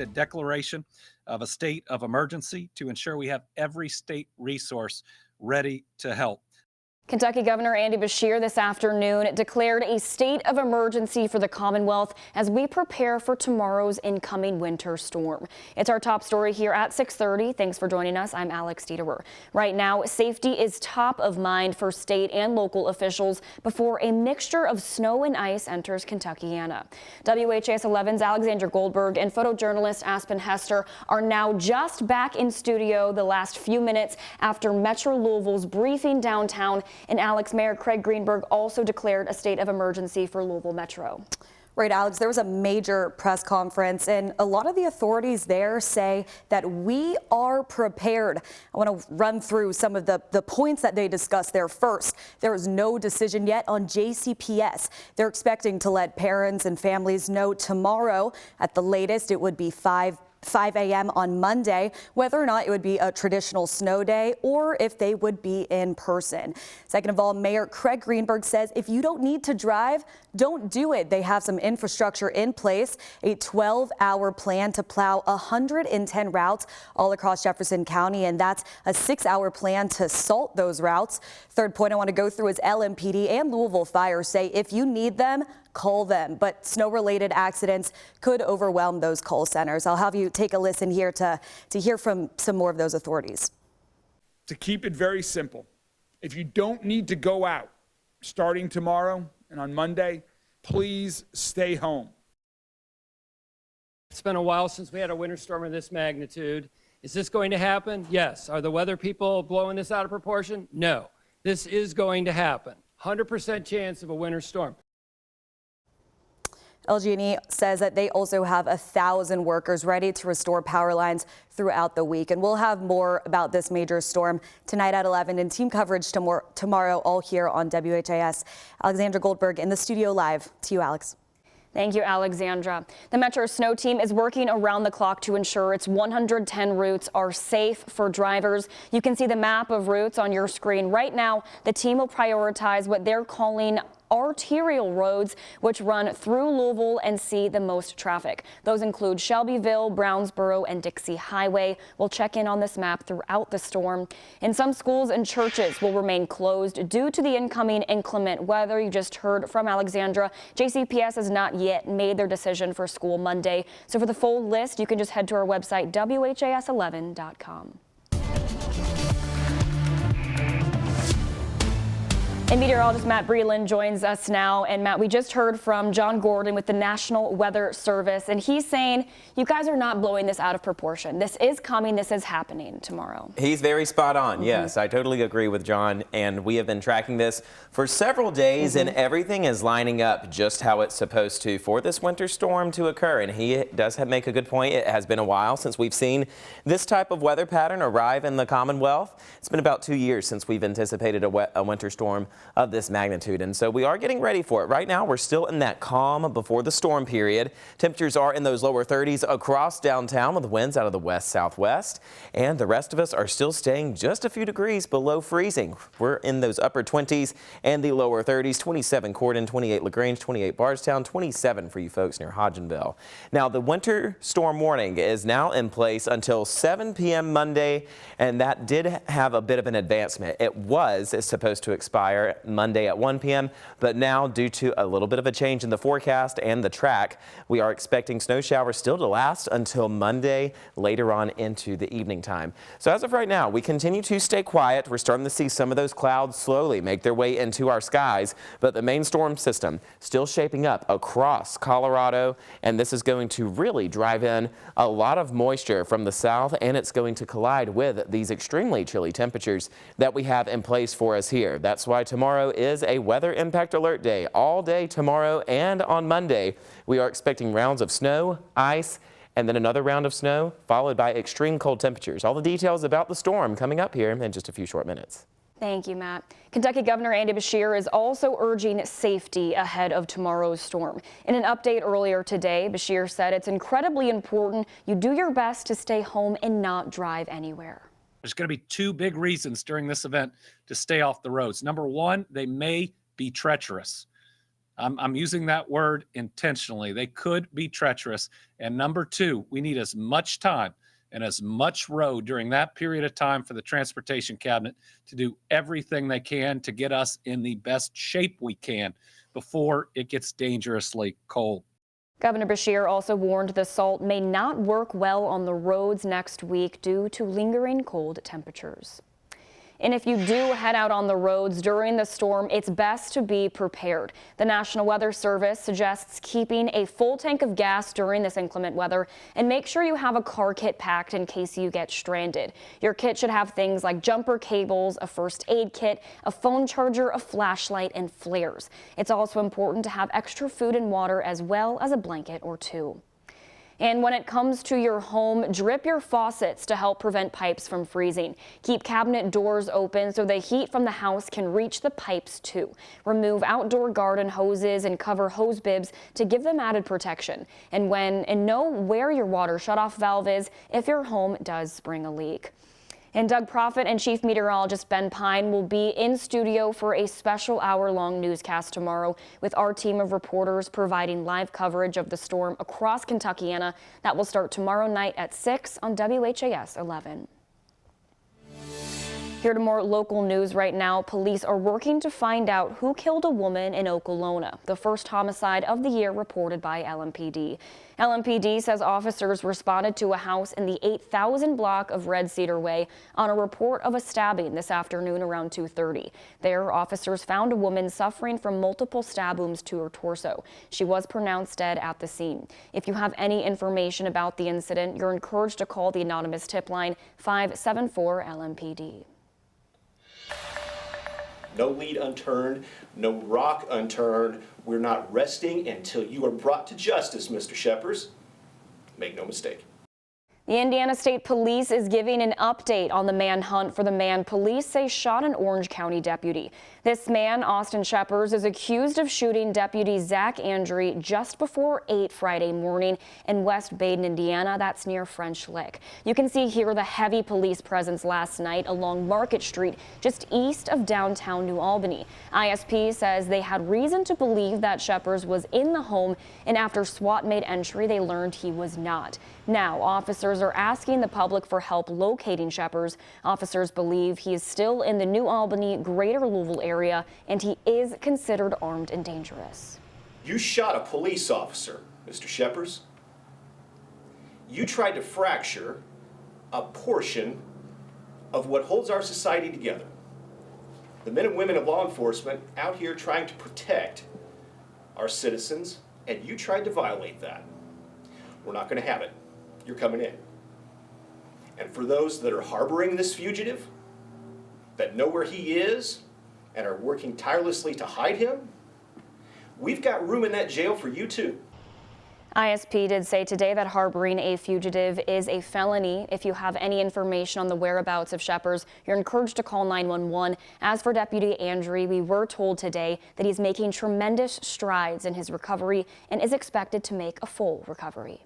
A declaration of a state of emergency to ensure we have every state resource ready to help. Kentucky Governor Andy Beshear this afternoon declared a state of emergency for the Commonwealth as we prepare for tomorrow's incoming winter storm. It's our top story here at 6:30. Thanks for joining us. I'm Alex Dieterer. Right now, safety is top of mind for state and local officials before a mixture of snow and ice enters Kentuckiana. WHAS 11's Alexandra Goldberg and photojournalist Aspen Hester are now just back in studio the last few minutes after Metro Louisville's briefing downtown. And Alex, Mayor Craig Greenberg also declared a state of emergency for Louisville Metro. Right, Alex, there was a major press conference and a lot of the authorities there say that we are prepared. I want to run through some of the points that they discussed there. First, there is no decision yet on JCPS. They're expecting to let parents and families know tomorrow. At the latest, it would be 5 a.m. on Monday, whether or not it would be a traditional snow day or if they would be in person. Second of all, Mayor Craig Greenberg says if you don't need to drive, don't do it. They have some infrastructure in place, a 12-hour plan to plow 110 routes all across Jefferson County, and that's a 6-hour plan to salt those routes. Third point I want to go through is LMPD and Louisville Fire say if you need them, call them, but snow-related accidents could overwhelm those call centers. I'll have you take a listen here to hear from some more of those authorities. To keep it very simple, if you don't need to go out starting tomorrow and on Monday, please stay home. It's been a while since we had a winter storm of this magnitude. Is this going to happen? Yes. Are the weather people blowing this out of proportion? No. This is going to happen. 100% chance of a winter storm. LG&E says that they also have 1,000 workers ready to restore power lines throughout the week. And we'll have more about this major storm tonight at 11 and team coverage tomorrow all here on WHAS. Alexandra Goldberg in the studio live. To you, Alex. Thank you, Alexandra. The Metro Snow Team is working around the clock to ensure its 110 routes are safe for drivers. You can see the map of routes on your screen right now. The team will prioritize what they're calling arterial roads, which run through Louisville and see the most traffic. Those include Shelbyville, Brownsboro, and Dixie Highway. We'll check in on this map throughout the storm. And some schools and churches will remain closed due to the incoming inclement weather. You just heard from Alexandra. JCPS has not yet made their decision for school Monday. So for the full list, you can just head to our website, WHAS11.com. And meteorologist Matt Breland joins us now. And Matt, we just heard from John Gordon with the National Weather Service, and he's saying you guys are not blowing this out of proportion. This is coming. This is happening tomorrow. He's very spot on. Yes, I totally agree with John. And we have been tracking this for several days, and everything is lining up just how it's supposed to for this winter storm to occur. And he does make a good point. It has been a while since we've seen this type of weather pattern arrive in the Commonwealth. It's been about 2 years since we've anticipated a winter storm of this magnitude, and so we are getting ready for it. Right now we're still in that calm before the storm period. Temperatures are in those lower 30s across downtown with winds out of the west-southwest, and the rest of us are still staying just a few degrees below freezing. We're in those upper 20s and the lower 30s, 27 Corden, 28 LaGrange, 28 Bardstown, 27 for you folks near Hodgenville. Now the winter storm warning is now in place until 7 p.m. Monday, and that did have a bit of an advancement. It was supposed to expire Monday at 1 p.m., but now due to a little bit of a change in the forecast and the track, we are expecting snow showers still to last until Monday later on into the evening time. So as of right now, we continue to stay quiet. We're starting to see some of those clouds slowly make their way into our skies, but the main storm system still shaping up across Colorado, and this is going to really drive in a lot of moisture from the south, and it's going to collide with these extremely chilly temperatures that we have in place for us here. That's why tomorrow is a weather impact alert day. All day tomorrow and on Monday, we are expecting rounds of snow, ice, and then another round of snow, followed by extreme cold temperatures. All the details about the storm coming up here in just a few short minutes. Thank you, Matt. Kentucky Governor Andy Beshear is also urging safety ahead of tomorrow's storm. In an update earlier today, Beshear said it's incredibly important you do your best to stay home and not drive anywhere. There's going to be two big reasons during this event to stay off the roads. Number one, they may be treacherous. I'm using that word intentionally. They could be treacherous. And number two, we need as much time and as much road during that period of time for the Transportation Cabinet to do everything they can to get us in the best shape we can before it gets dangerously cold. Governor Beshear also warned the salt may not work well on the roads next week due to lingering cold temperatures. And if you do head out on the roads during the storm, it's best to be prepared. The National Weather Service suggests keeping a full tank of gas during this inclement weather and make sure you have a car kit packed in case you get stranded. Your kit should have things like jumper cables, a first aid kit, a phone charger, a flashlight, and flares. It's also important to have extra food and water as well as a blanket or two. And when it comes to your home, drip your faucets to help prevent pipes from freezing. Keep cabinet doors open so the heat from the house can reach the pipes too. Remove outdoor garden hoses and cover hose bibs to give them added protection. And know where your water shutoff valve is if your home does spring a leak. And Doug Proffitt and Chief Meteorologist Ben Pine will be in studio for a special hour-long newscast tomorrow with our team of reporters providing live coverage of the storm across Kentuckiana. That will start tomorrow night at 6 on WHAS 11. Here to more local news right now. Police are working to find out who killed a woman in Okolona, the first homicide of the year reported by LMPD. LMPD says officers responded to a house in the 8,000 block of Red Cedar Way on a report of a stabbing this afternoon around 2:30. There, officers found a woman suffering from multiple stab wounds to her torso. She was pronounced dead at the scene. If you have any information about the incident, you're encouraged to call the anonymous tip line 574 LMPD. No lead unturned, no rock unturned. We're not resting until you are brought to justice, Mr. Sheppers. Make no mistake. The Indiana State Police is giving an update on the manhunt for the man police say shot an Orange County deputy. This man, Austin Sheppers, is accused of shooting Deputy Zach Andry just before 8 Friday morning in West Baden, Indiana. That's near French Lick. You can see here the heavy police presence last night along Market Street, just east of downtown New Albany. ISP says they had reason to believe that Sheppers was in the home, and after SWAT made entry, they learned he was not. Now, officers are asking the public for help locating Sheppers. Officers believe he is still in the New Albany, Greater Louisville area, and he is considered armed and dangerous. You shot a police officer, Mr. Sheppers. You tried to fracture a portion of what holds our society together. The men and women of law enforcement out here trying to protect our citizens, and you tried to violate that. We're not going to have it. You're coming in. And for those that are harboring this fugitive, that know where he is and are working tirelessly to hide him, we've got room in that jail for you too. ISP did say today that harboring a fugitive is a felony. If you have any information on the whereabouts of Sheppers, you're encouraged to call 911. As for Deputy Andry, we were told today that he's making tremendous strides in his recovery and is expected to make a full recovery.